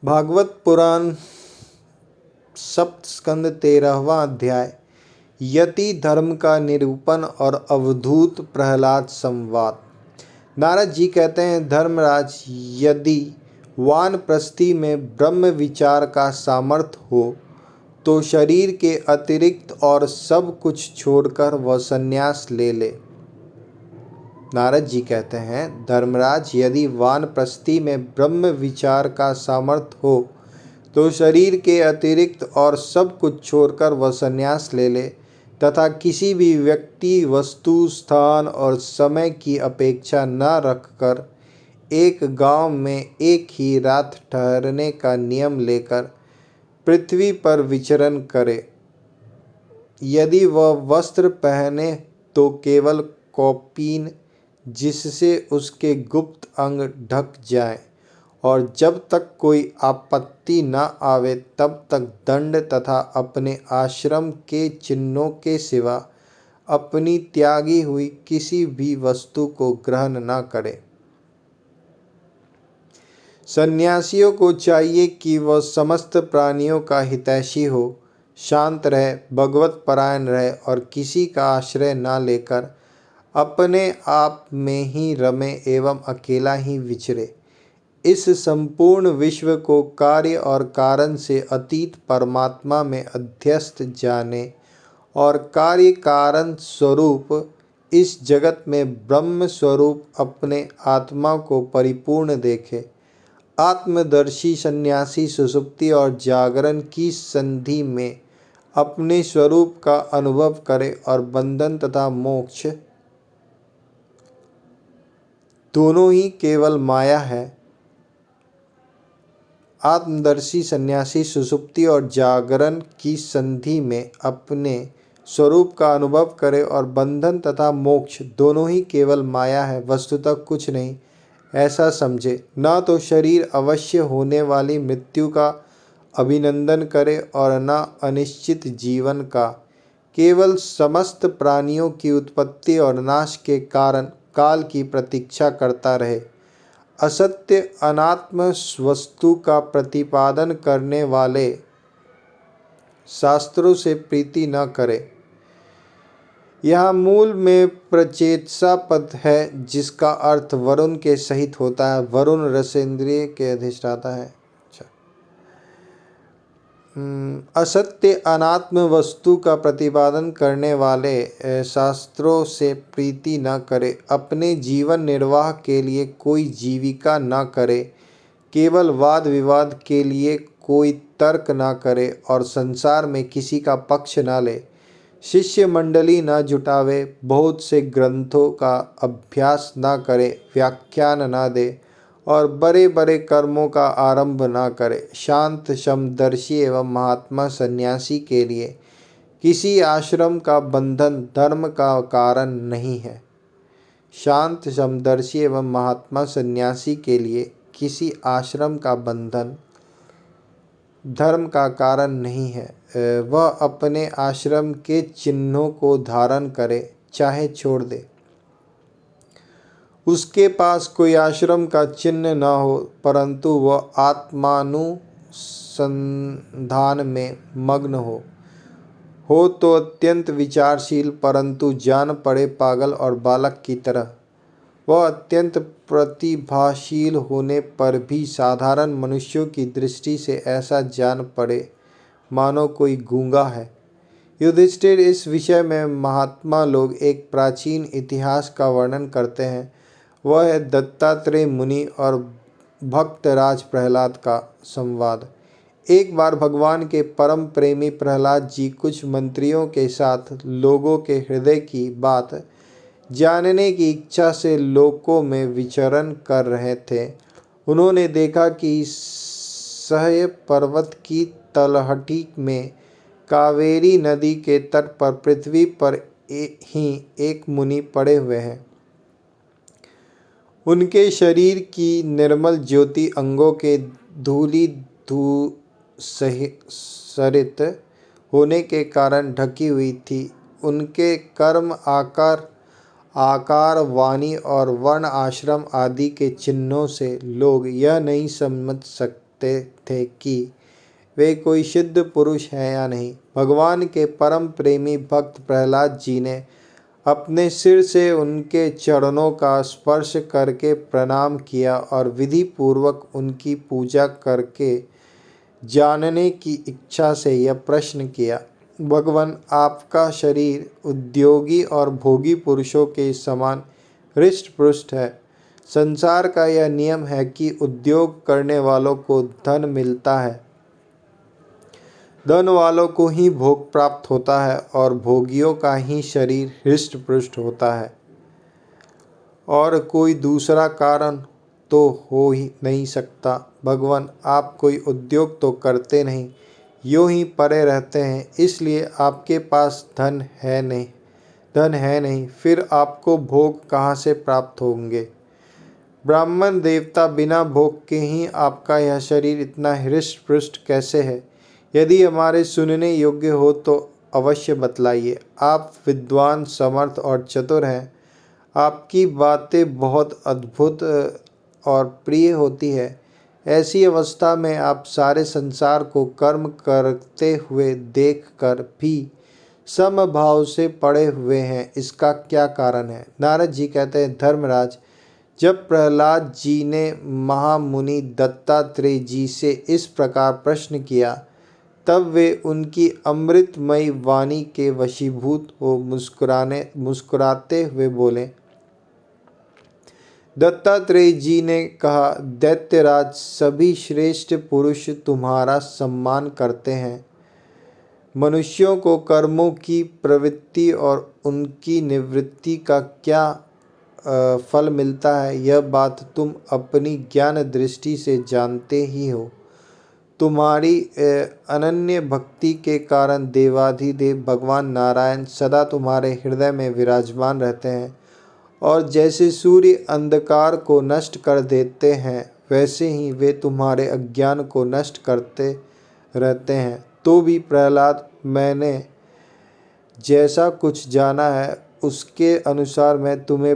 भागवत पुराण सप्त स्कंद 13वां अध्याय यति धर्म का निरूपण और अवधूत प्रहलाद संवाद। नारद जी कहते हैं, धर्मराज, यदि वानप्रस्थी में ब्रह्म विचार का सामर्थ्य हो तो शरीर के अतिरिक्त और सब कुछ छोड़कर वह संन्यास ले ले। नारद जी कहते हैं, धर्मराज, यदि वानप्रस्थी में ब्रह्म विचार का सामर्थ्य हो तो शरीर के अतिरिक्त और सब कुछ छोड़कर वह संन्यास ले ले तथा किसी भी व्यक्ति, वस्तु, स्थान और समय की अपेक्षा न रखकर एक गांव में एक ही रात ठहरने का नियम लेकर पृथ्वी पर विचरण करे। यदि वह वस्त्र पहने तो केवल कौपीन, जिससे उसके गुप्त अंग ढक जाएं, और जब तक कोई आपत्ति न आवे तब तक दंड तथा अपने आश्रम के चिन्हों के सिवा अपनी त्यागी हुई किसी भी वस्तु को ग्रहण न करे। सन्यासियों को चाहिए कि वह समस्त प्राणियों का हितैषी हो, शांत रहे, भगवत परायण रहे और किसी का आश्रय न लेकर अपने आप में ही रमे एवं अकेला ही विचरे। इस संपूर्ण विश्व को कार्य और कारण से अतीत परमात्मा में अध्यस्त जाने और कार्य कारण स्वरूप इस जगत में ब्रह्म स्वरूप अपने आत्मा को परिपूर्ण देखे। आत्मदर्शी सन्यासी सुषुप्ति और जागरण की संधि में अपने स्वरूप का अनुभव करे और बंधन तथा मोक्ष दोनों ही केवल माया है। आत्मदर्शी सन्यासी सुषुप्ति और जागरण की संधि में अपने स्वरूप का अनुभव करे और बंधन तथा मोक्ष दोनों ही केवल माया है, वस्तुतः कुछ नहीं, ऐसा समझे। न तो शरीर अवश्य होने वाली मृत्यु का अभिनंदन करे और न अनिश्चित जीवन का, केवल समस्त प्राणियों की उत्पत्ति और नाश के कारण काल की प्रतीक्षा करता रहे। असत्य अनात्म वस्तु का प्रतिपादन करने वाले शास्त्रों से प्रीति न करे। यहाँ मूल में प्रचेतसा पद है जिसका अर्थ वरुण के सहित होता है। वरुण रसेंद्रिय के अधिष्ठाता है। असत्य अनात्म वस्तु का प्रतिपादन करने वाले शास्त्रों से प्रीति न करे, अपने जीवन निर्वाह के लिए कोई जीविका न करे, केवल वाद विवाद के लिए कोई तर्क न करे और संसार में किसी का पक्ष न ले, शिष्य मंडली न जुटावे, बहुत से ग्रंथों का अभ्यास न करे, व्याख्यान न दे और बड़े बड़े कर्मों का आरंभ न करे। शांत समदर्शी एवं महात्मा सन्यासी के लिए किसी आश्रम का बंधन धर्म का कारण नहीं है। शांत समदर्शी एवं महात्मा सन्यासी के लिए किसी आश्रम का बंधन धर्म का कारण नहीं है। वह अपने आश्रम के चिन्हों को धारण करे, चाहे छोड़ दे। उसके पास कोई आश्रम का चिन्ह न हो, परंतु वह आत्मानुसंधान में मग्न हो तो अत्यंत विचारशील, परंतु जान पड़े पागल और बालक की तरह। वह अत्यंत प्रतिभाशील होने पर भी साधारण मनुष्यों की दृष्टि से ऐसा जान पड़े मानो कोई गूंगा है। युधिष्ठिर, इस विषय में महात्मा लोग एक प्राचीन इतिहास का वर्णन करते हैं। वह है दत्तात्रेय मुनि और भक्तराज प्रहलाद का संवाद। एक बार भगवान के परम प्रेमी प्रहलाद जी कुछ मंत्रियों के साथ लोगों के हृदय की बात जानने की इच्छा से लोकों में विचरण कर रहे थे। उन्होंने देखा कि सह्य पर्वत की तलहटी में कावेरी नदी के तट पर पृथ्वी पर ही एक मुनि पड़े हुए हैं। उनके शरीर की निर्मल ज्योति अंगों के धूलि धूसरित होने के कारण ढकी हुई थी। उनके कर्म, आकार, वाणी और वर्ण, आश्रम आदि के चिन्हों से लोग यह नहीं समझ सकते थे कि वे कोई सिद्ध पुरुष हैं या नहीं। भगवान के परम प्रेमी भक्त प्रहलाद जी ने अपने सिर से उनके चरणों का स्पर्श करके प्रणाम किया और विधि पूर्वक उनकी पूजा करके जानने की इच्छा से यह प्रश्न किया, भगवान, आपका शरीर उद्योगी और भोगी पुरुषों के समान हृष्ट पुष्ट है। संसार का यह नियम है कि उद्योग करने वालों को धन मिलता है, धन वालों को ही भोग प्राप्त होता है और भोगियों का ही शरीर हृष्ट पुष्ट होता है, और कोई दूसरा कारण तो हो ही नहीं सकता। भगवान, आप कोई उद्योग तो करते नहीं, यूं ही पड़े रहते हैं, इसलिए आपके पास धन है नहीं, फिर आपको भोग कहाँ से प्राप्त होंगे। ब्राह्मण देवता, बिना भोग के ही आपका यह शरीर इतना हृष्ट पुष्ट कैसे है? यदि हमारे सुनने योग्य हो तो अवश्य बतलाइए। आप विद्वान, समर्थ और चतुर हैं, आपकी बातें बहुत अद्भुत और प्रिय होती है। ऐसी अवस्था में आप सारे संसार को कर्म करते हुए देखकर भी समभाव से पड़े हुए हैं, इसका क्या कारण है? नारद जी कहते हैं, धर्मराज, जब प्रहलाद जी ने महामुनि दत्तात्रेय जी से इस प्रकार प्रश्न किया, तब वे उनकी अमृतमयी वाणी के वशीभूत हो मुस्कुराते हुए बोले। दत्तात्रेय जी ने कहा, दैत्यराज, सभी श्रेष्ठ पुरुष तुम्हारा सम्मान करते हैं। मनुष्यों को कर्मों की प्रवृत्ति और उनकी निवृत्ति का क्या फल मिलता है, यह बात तुम अपनी ज्ञान दृष्टि से जानते ही हो। तुम्हारी अनन्य भक्ति के कारण देवाधिदेव भगवान नारायण सदा तुम्हारे हृदय में विराजमान रहते हैं, और जैसे सूर्य अंधकार को नष्ट कर देते हैं, वैसे ही वे तुम्हारे अज्ञान को नष्ट करते रहते हैं। तो भी प्रहलाद, मैंने जैसा कुछ जाना है उसके अनुसार मैं तुम्हें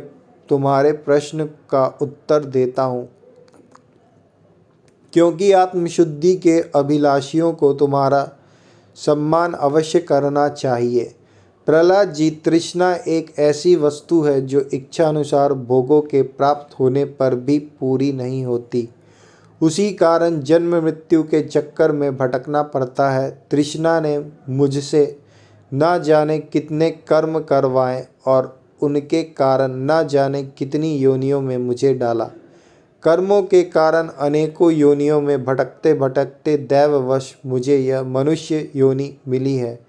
तुम्हारे प्रश्न का उत्तर देता हूँ, क्योंकि आत्मशुद्धि के अभिलाषियों को तुम्हारा सम्मान अवश्य करना चाहिए। प्रहलाद जी, तृष्णा एक ऐसी वस्तु है जो इच्छा अनुसार भोगों के प्राप्त होने पर भी पूरी नहीं होती। उसी कारण जन्म मृत्यु के चक्कर में भटकना पड़ता है। तृष्णा ने मुझसे न जाने कितने कर्म करवाए और उनके कारण न जाने कितनी योनियों में मुझे डाला। कर्मों के कारण अनेकों योनियों में भटकते भटकते दैववश मुझे यह मनुष्य योनि मिली है,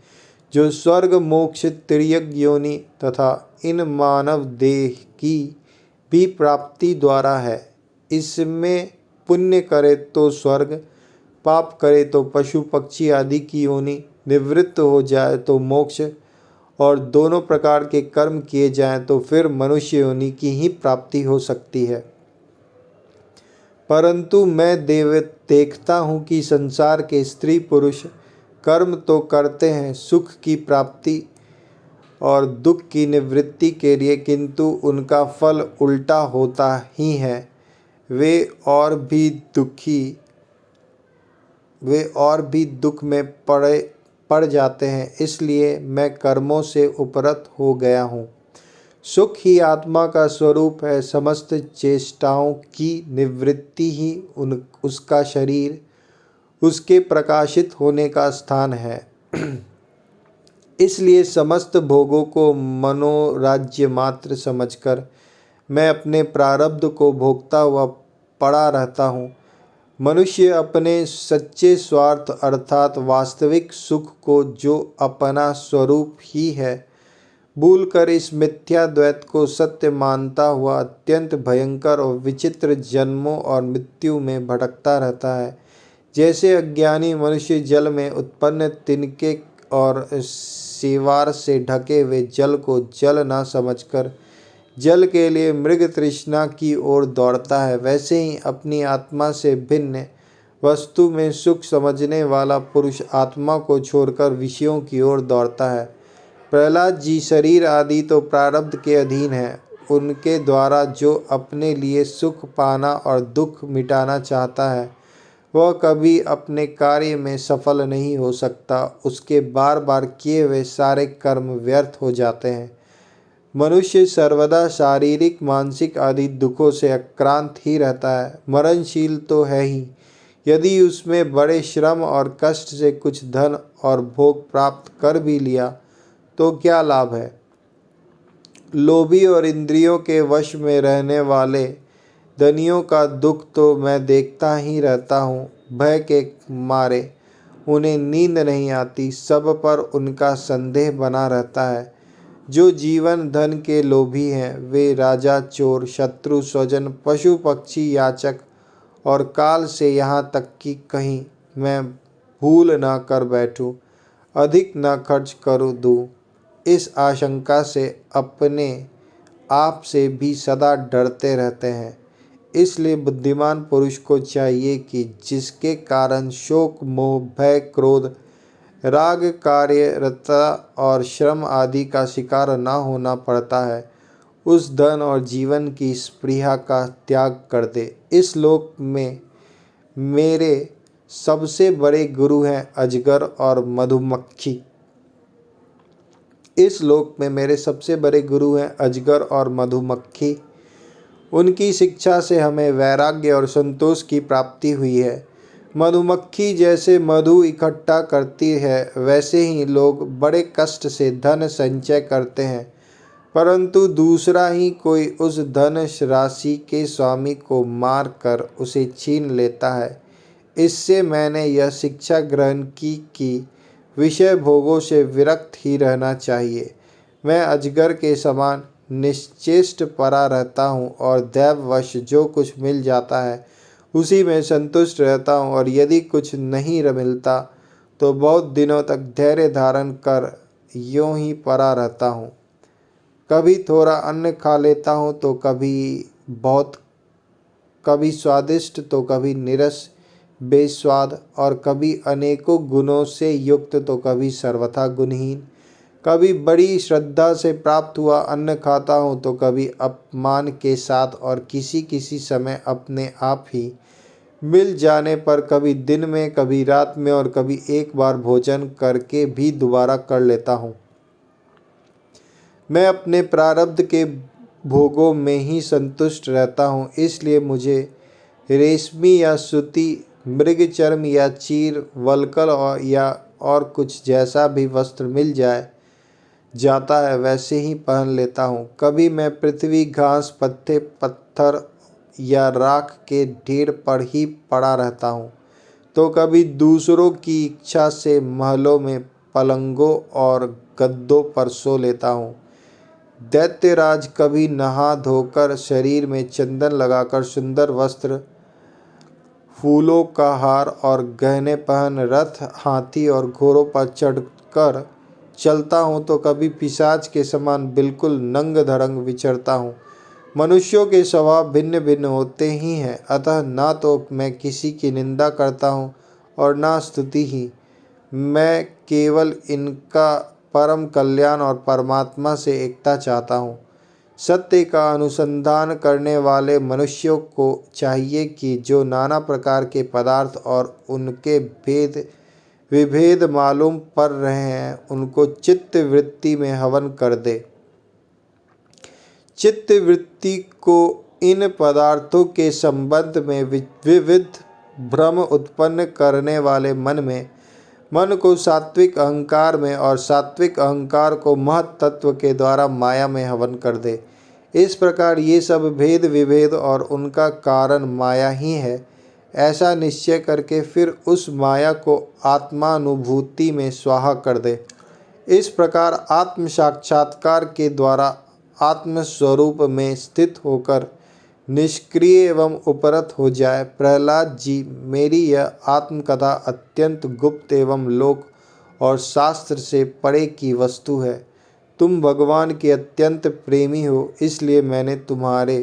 जो स्वर्ग, मोक्ष, तिर्यक योनि तथा इन मानव देह की भी प्राप्ति द्वारा है। इसमें पुण्य करे तो स्वर्ग, पाप करे तो पशु पक्षी आदि की योनि, निवृत्त हो जाए तो मोक्ष, और दोनों प्रकार के कर्म किए जाएं तो फिर मनुष्य योनि की ही प्राप्ति हो सकती है। परंतु मैं देखता हूँ कि संसार के स्त्री पुरुष कर्म तो करते हैं सुख की प्राप्ति और दुख की निवृत्ति के लिए, किंतु उनका फल उल्टा होता ही है। वे और भी दुख में पड़ जाते हैं। इसलिए मैं कर्मों से उपरत हो गया हूँ। सुख ही आत्मा का स्वरूप है। समस्त चेष्टाओं की निवृत्ति ही उसका शरीर, उसके प्रकाशित होने का स्थान है। इसलिए समस्त भोगों को मनोराज्य मात्र समझकर मैं अपने प्रारब्ध को भोगता हुआ पड़ा रहता हूँ। मनुष्य अपने सच्चे स्वार्थ अर्थात वास्तविक सुख को, जो अपना स्वरूप ही है, भूलकर इस मिथ्या द्वैत को सत्य मानता हुआ अत्यंत भयंकर और विचित्र जन्मों और मृत्यु में भटकता रहता है। जैसे अज्ञानी मनुष्य जल में उत्पन्न तिनके और सेवार से ढके हुए जल को जल न समझकर जल के लिए मृग तृष्णा की ओर दौड़ता है, वैसे ही अपनी आत्मा से भिन्न वस्तु में सुख समझने वाला पुरुष आत्मा को छोड़कर विषयों की ओर दौड़ता है। प्रहलाद जी, शरीर आदि तो प्रारब्ध के अधीन है। उनके द्वारा जो अपने लिए सुख पाना और दुख मिटाना चाहता है, वह कभी अपने कार्य में सफल नहीं हो सकता। उसके बार बार किए हुए सारे कर्म व्यर्थ हो जाते हैं। मनुष्य सर्वदा शारीरिक मानसिक आदि दुखों से आक्रांत ही रहता है। मरणशील तो है ही। यदि उसमें बड़े श्रम और कष्ट से कुछ धन और भोग प्राप्त कर भी लिया तो क्या लाभ है। लोभी और इंद्रियों के वश में रहने वाले धनियों का दुख तो मैं देखता ही रहता हूँ। भय के मारे उन्हें नींद नहीं आती, सब पर उनका संदेह बना रहता है। जो जीवन धन के लोभी हैं वे राजा, चोर, शत्रु, स्वजन, पशु पक्षी, याचक और काल से यहाँ तक कि कहीं मैं भूल ना कर बैठूं, अधिक न खर्च करूं दूं, इस आशंका से अपने आप से भी सदा डरते रहते हैं। इसलिए बुद्धिमान पुरुष को चाहिए कि जिसके कारण शोक, मोह, भय, क्रोध, राग, कार्यरता और श्रम आदि का शिकार न होना पड़ता है, उस धन और जीवन की स्पृहा का त्याग कर दे। इस लोक में मेरे सबसे बड़े गुरु हैं अजगर और मधुमक्खी। इस लोक में मेरे सबसे बड़े गुरु हैं अजगर और मधुमक्खी। उनकी शिक्षा से हमें वैराग्य और संतोष की प्राप्ति हुई है। मधुमक्खी जैसे मधु इकट्ठा करती है वैसे ही लोग बड़े कष्ट से धन संचय करते हैं, परंतु दूसरा ही कोई उस धन राशि के स्वामी को मार कर उसे छीन लेता है। इससे मैंने यह शिक्षा ग्रहण की कि विषय भोगों से विरक्त ही रहना चाहिए। मैं अजगर के समान निश्चेष्ट पड़ा रहता हूँ और दैववश जो कुछ मिल जाता है उसी में संतुष्ट रहता हूँ, और यदि कुछ नहीं मिलता तो बहुत दिनों तक धैर्य धारण कर यूं ही पड़ा रहता हूँ। कभी थोड़ा अन्न खा लेता हूँ तो कभी स्वादिष्ट तो कभी निरस बेस्वाद, और कभी अनेकों गुणों से युक्त तो कभी सर्वथा गुणहीन। कभी बड़ी श्रद्धा से प्राप्त हुआ अन्न खाता हूँ तो कभी अपमान के साथ, और किसी किसी समय अपने आप ही मिल जाने पर कभी दिन में कभी रात में और कभी एक बार भोजन करके भी दोबारा कर लेता हूँ। मैं अपने प्रारब्ध के भोगों में ही संतुष्ट रहता हूँ, इसलिए मुझे रेशमी या सूती, मृग चर्म या चीर, वल्कल और कुछ जैसा भी वस्त्र मिल जाता है वैसे ही पहन लेता हूँ। कभी मैं पृथ्वी, घास, पत्ते, पत्थर या राख के ढेर पर ही पड़ा रहता हूँ, तो कभी दूसरों की इच्छा से महलों में पलंगों और गद्दों पर सो लेता हूँ। दैत्यराज कभी नहा धोकर शरीर में चंदन लगाकर सुंदर वस्त्र, फूलों का हार और गहने पहन रथ, हाथी और घोड़ों पर चढ़कर चलता हूँ, तो कभी पिशाच के समान बिल्कुल नंग धड़ंग विचरता हूँ। मनुष्यों के स्वभाव भिन्न भिन्न होते ही हैं, अतः ना तो मैं किसी की निंदा करता हूँ और ना स्तुति ही। मैं केवल इनका परम कल्याण और परमात्मा से एकता चाहता हूँ। सत्य का अनुसंधान करने वाले मनुष्यों को चाहिए कि जो नाना प्रकार के पदार्थ और उनके विभेद मालूम पड़ रहे हैं उनको चित्त वृत्ति में हवन कर दे। चित्त वृत्ति को इन पदार्थों के संबंध में विविध भ्रम उत्पन्न करने वाले मन को सात्विक अहंकार में और सात्विक अहंकार को महत तत्व के द्वारा माया में हवन कर दे। इस प्रकार ये सब भेद विभेद और उनका कारण माया ही है, ऐसा निश्चय करके फिर उस माया को आत्मानुभूति में स्वाहा कर दे। इस प्रकार आत्म साक्षात्कार के द्वारा आत्म स्वरूप में स्थित होकर निष्क्रिय एवं उपरत हो जाए। प्रहलाद जी, मेरी यह आत्मकथा अत्यंत गुप्त एवं लोक और शास्त्र से परे की वस्तु है। तुम भगवान के अत्यंत प्रेमी हो, इसलिए मैंने तुम्हारे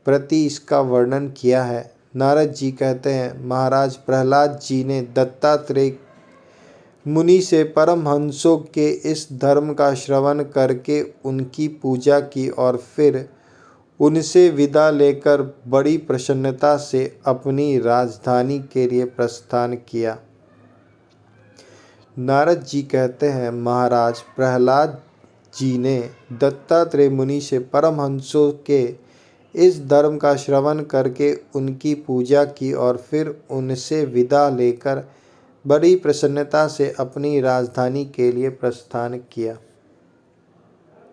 प्रति इसका वर्णन किया है। नारद जी कहते हैं, महाराज, प्रहलाद जी ने दत्तात्रेय मुनि से परमहंसों के इस धर्म का श्रवण करके उनकी पूजा की और फिर उनसे विदा लेकर बड़ी प्रसन्नता से अपनी राजधानी के लिए प्रस्थान किया। नारद जी कहते हैं, महाराज प्रहलाद जी ने दत्तात्रेय मुनि से परमहंसों के इस धर्म का श्रवण करके उनकी पूजा की और फिर उनसे विदा लेकर बड़ी प्रसन्नता से अपनी राजधानी के लिए प्रस्थान किया।